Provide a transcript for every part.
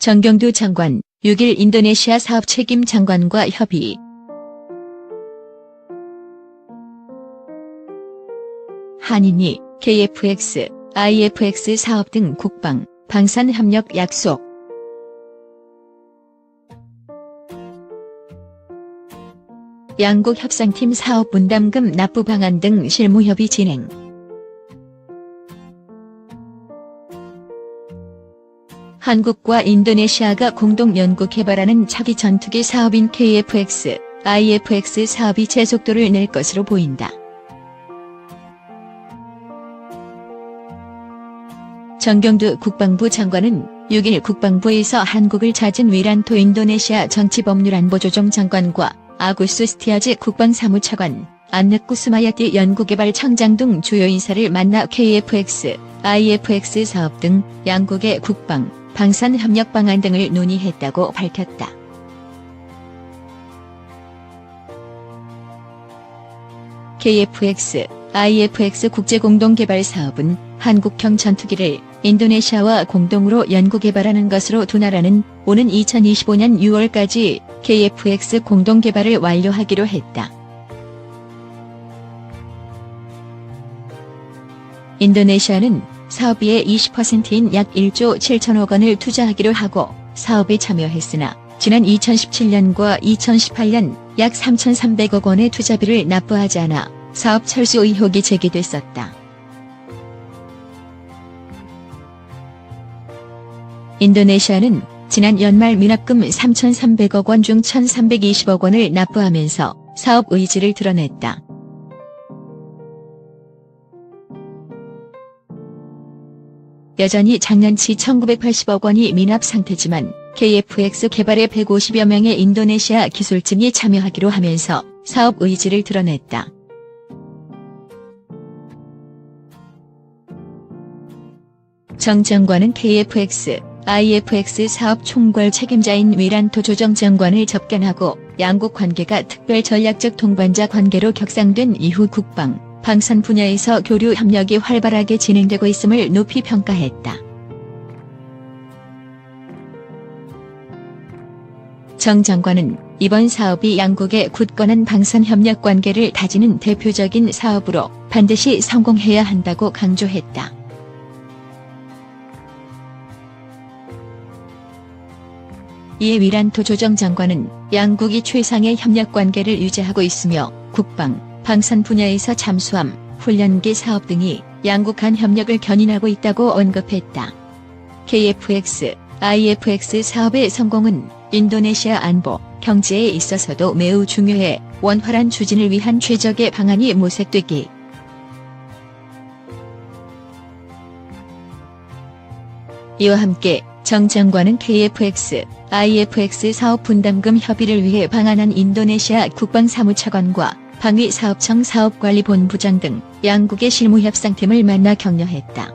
정경두 장관, 6일 인도네시아 사업 책임 장관과 협의. 한인이 KF-X, IF-X 사업 등 국방, 방산 협력 약속. 양국 협상팀 사업 분담금 납부 방안 등 실무 협의 진행. 한국과 인도네시아가 공동 연구 개발하는 차기 전투기 사업인 KF-X, IF-X 사업이 제속도를 낼 것으로 보인다. 정경두 국방부 장관은 6일 국방부에서 한국을 찾은 위란토 인도네시아 정치법률안보조정 장관과 아구스 스티아즈 국방사무차관, 안느쿠 스마야티 연구개발청장 등 주요 인사를 만나 KF-X, IF-X 사업 등 양국의 국방, 방산 협력 방안 등을 논의했다고 밝혔다. KF-X, IF-X 국제공동개발 사업은 한국형 전투기를 인도네시아와 공동으로 연구개발하는 것으로 두 나라는 오는 2025년 6월까지 KF-X 공동개발을 완료하기로 했다. 인도네시아는 사업비의 20%인 약 1조 7천억 원을 투자하기로 하고 사업에 참여했으나 지난 2017년과 2018년 약 3,300억 원의 투자비를 납부하지 않아 사업 철수 의혹이 제기됐었다. 인도네시아는 지난 연말 미납금 3,300억 원 중 1,320억 원을 납부하면서 사업 의지를 드러냈다. 여전히 작년치 1,980억 원이 미납 상태지만 KF-X 개발에 150여 명의 인도네시아 기술진이 참여하기로 하면서 사업 의지를 드러냈다. 정 장관은 KF-X, IF-X 사업 총괄 책임자인 위란토 조정장관을 접견하고 양국 관계가 특별 전략적 동반자 관계로 격상된 이후 국방, 방산 분야에서 교류 협력이 활발하게 진행되고 있음을 높이 평가했다. 정 장관은 이번 사업이 양국의 굳건한 방산 협력 관계를 다지는 대표적인 사업으로 반드시 성공해야 한다고 강조했다. 이에 위란토 조정장관은 양국이 최상의 협력 관계를 유지하고 있으며 국방, 방산 분야에서 잠수함, 훈련기 사업 등이 양국 간 협력을 견인하고 있다고 언급했다. KF-X, IF-X 사업의 성공은 인도네시아 안보, 경제에 있어서도 매우 중요해 원활한 추진을 위한 최적의 방안이 모색되기. 이와 함께 정 장관은 KF-X, IF-X 사업 분담금 협의를 위해 방한한 인도네시아 국방사무차관과 방위사업청 사업관리본부장 등 양국의 실무협상팀을 만나 격려했다.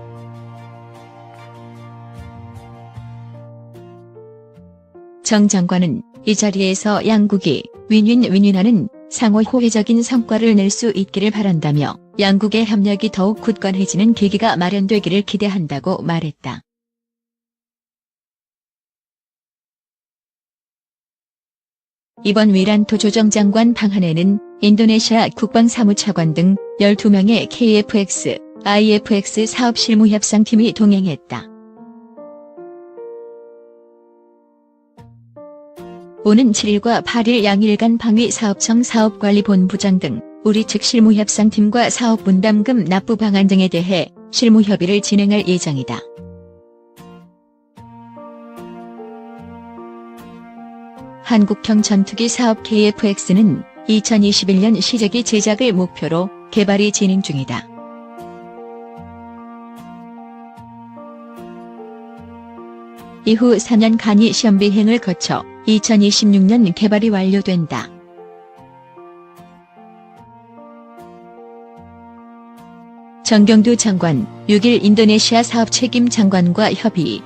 정 장관은 이 자리에서 양국이 윈윈윈윈하는 상호 호혜적인 성과를 낼 수 있기를 바란다며 양국의 협력이 더욱 굳건해지는 계기가 마련되기를 기대한다고 말했다. 이번 위란토 조정장관 방한에는 인도네시아 국방사무차관 등 12명의 KF-X, IF-X 사업 실무협상팀이 동행했다. 오는 7일과 8일 양일간 방위사업청 사업관리본부장 등 우리 측 실무협상팀과 사업 분담금 납부 방안 등에 대해 실무협의를 진행할 예정이다. 한국형 전투기 사업 KF-X는 2021년 시제기 제작을 목표로 개발이 진행 중이다. 이후 4년간의 시험 비행을 거쳐 2026년 개발이 완료된다. 정경두 장관, 6일 인도네시아 사업 책임 장관과 협의.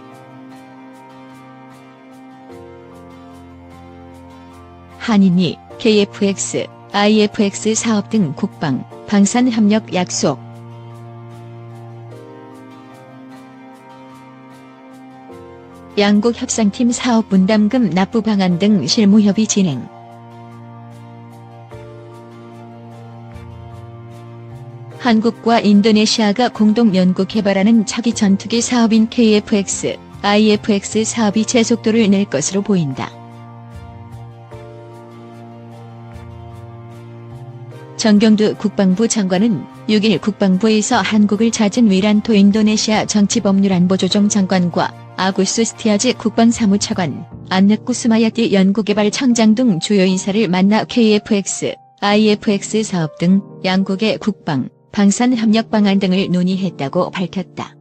한인이 KF-X, IF-X 사업 등 국방, 방산 협력 약속. 양국 협상팀 사업 분담금 납부 방안 등 실무 협의 진행. 한국과 인도네시아가 공동 연구 개발하는 차기 전투기 사업인 KF-X, IF-X 사업이 제속도를 낼 것으로 보인다. 정경두 국방부 장관은 6일 국방부에서 한국을 찾은 위란토 인도네시아 정치법률안보조정장관과 아구스 스티아즈 국방사무차관, 안느쿠 스마야티 연구개발청장 등 주요 인사를 만나 KF-X, IF-X 사업 등 양국의 국방, 방산 협력 방안 등을 논의했다고 밝혔다.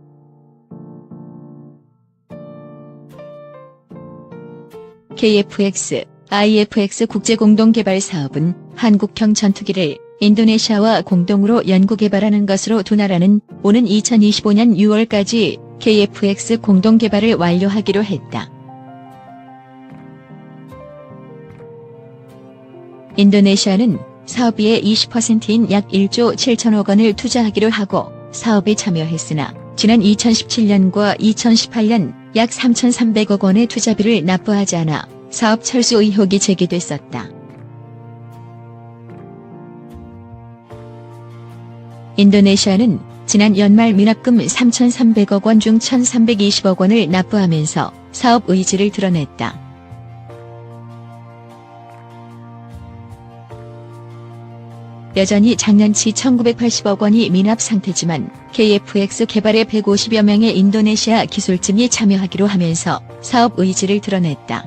KF-X, IF-X 국제공동개발 사업은 한국형 전투기를 인도네시아와 공동으로 연구개발하는 것으로 두 나라는 오는 2025년 6월까지 KF-X 공동개발을 완료하기로 했다. 인도네시아는 사업비의 20%인 약 1조 7천억 원을 투자하기로 하고 사업에 참여했으나 지난 2017년과 2018년 약 3,300억 원의 투자비를 납부하지 않아 사업 철수 의혹이 제기됐었다. 인도네시아는 지난 연말 미납금 3,300억 원 중 1,320억 원을 납부하면서 사업 의지를 드러냈다. 여전히 작년치 1,980억 원이 미납 상태지만 KF-X 개발에 150여 명의 인도네시아 기술진이 참여하기로 하면서 사업 의지를 드러냈다.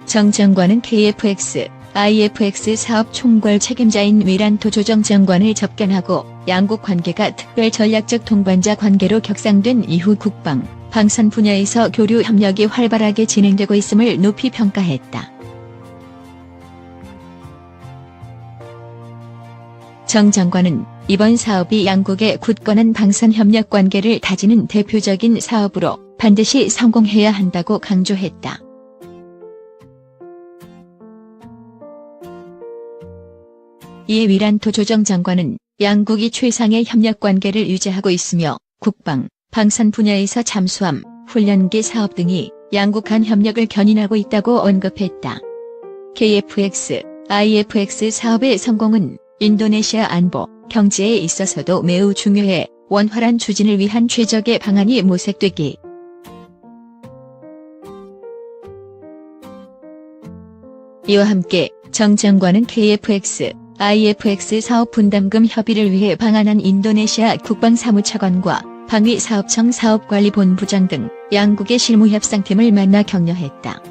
정 장관은 KF-X, IF-X 사업 총괄 책임자인 위란토 조정장관을 접견하고 양국 관계가 특별 전략적 동반자 관계로 격상된 이후 국방, 방산 분야에서 교류 협력이 활발하게 진행되고 있음을 높이 평가했다. 정 장관은 이번 사업이 양국의 굳건한 방산 협력 관계를 다지는 대표적인 사업으로 반드시 성공해야 한다고 강조했다. 이에 위란토 조정장관은 양국이 최상의 협력 관계를 유지하고 있으며 국방, 방산 분야에서 잠수함, 훈련기 사업 등이 양국 간 협력을 견인하고 있다고 언급했다. KF-X, IF-X 사업의 성공은 인도네시아 안보, 경제에 있어서도 매우 중요해 원활한 추진을 위한 최적의 방안이 모색되기. 이와 함께 정 장관은 KF-X, IF-X 사업 분담금 협의를 위해 방한한 인도네시아 국방사무차관과 방위사업청 사업관리본부장 등 양국의 실무협상팀을 만나 격려했다.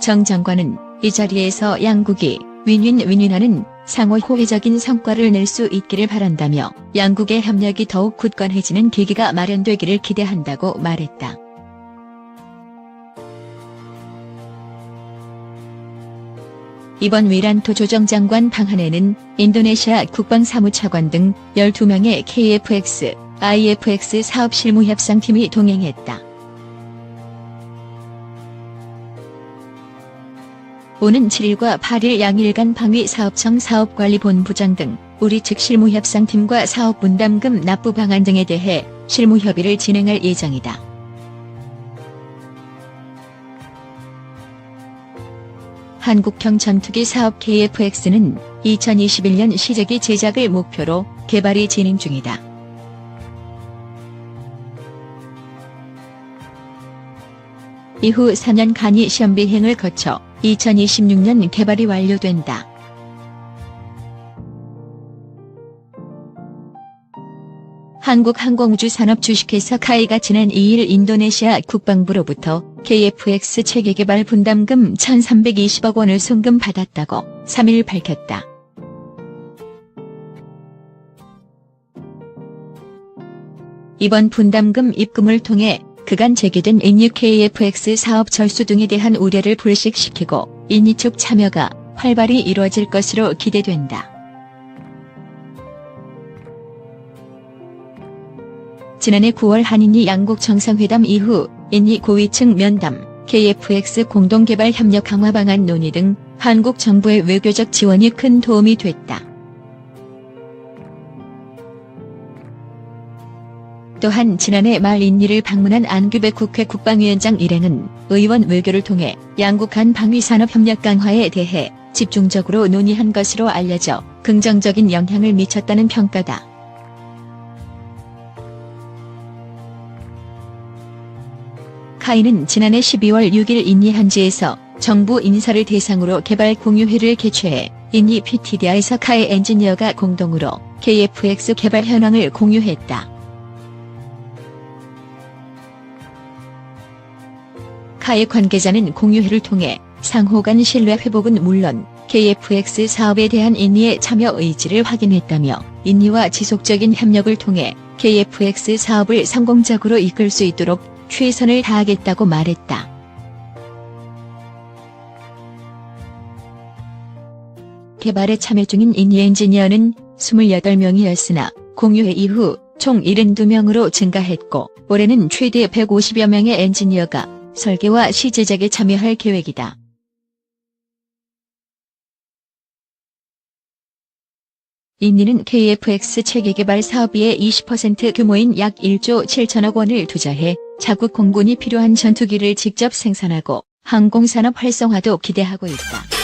정 장관은 이 자리에서 양국이 윈윈하는 상호 호혜적인 성과를 낼 수 있기를 바란다며 양국의 협력이 더욱 굳건해지는 계기가 마련되기를 기대한다고 말했다. 이번 위란토 조정장관 방한에는 인도네시아 국방사무차관 등 12명의 KF-X, IF-X 사업 실무협상팀이 동행했다. 오는 7일과 8일 양일간 방위사업청 사업관리본부장 등 우리 측 실무협상팀과 사업 분담금 납부 방안 등에 대해 실무협의를 진행할 예정이다. 한국형 전투기 사업 KF-X는 2021년 시제기 제작을 목표로 개발이 진행 중이다. 이후 4년간의 시험 비행을 거쳐 2026년 개발이 완료된다. 한국항공우주산업 주식회사 카이가 지난 2일 인도네시아 국방부로부터 KF-X 체계개발 분담금 1,320억 원을 송금받았다고 3일 밝혔다. 이번 분담금 입금을 통해 그간 제기된 인유 KF-X 사업 철수 등에 대한 우려를 불식시키고 인유 쪽 참여가 활발히 이루어질 것으로 기대된다. 지난해 9월 한인이 양국 정상회담 이후 인이 고위층 면담, KF-X 공동개발 협력 강화 방안 논의 등 한국 정부의 외교적 지원이 큰 도움이 됐다. 또한 지난해 말 인니를 방문한 안규백 국회 국방위원장 일행은 의원 외교를 통해 양국 간 방위산업 협력 강화에 대해 집중적으로 논의한 것으로 알려져 긍정적인 영향을 미쳤다는 평가다. 카이는 지난해 12월 6일 인니 현지에서 정부 인사를 대상으로 개발 공유회를 개최해 인니 PTDI에서 카이 엔지니어가 공동으로 KF-X 개발 현황을 공유했다. 카이 관계자는 공유회를 통해 상호 간 신뢰 회복은 물론 KF-X 사업에 대한 인니의 참여 의지를 확인했다며 인니와 지속적인 협력을 통해 KF-X 사업을 성공적으로 이끌 수 있도록 최선을 다하겠다고 말했다. 개발에 참여 중인 인니 엔지니어는 28명이었으나 공유회 이후 총 72명으로 증가했고 올해는 최대 150여 명의 엔지니어가 설계와 시제작에 참여할 계획이다. 인니는 KF-X 체계 개발 사업비의 20% 규모인 약 1조 7천억 원을 투자해 자국 공군이 필요한 전투기를 직접 생산하고 항공산업 활성화도 기대하고 있다.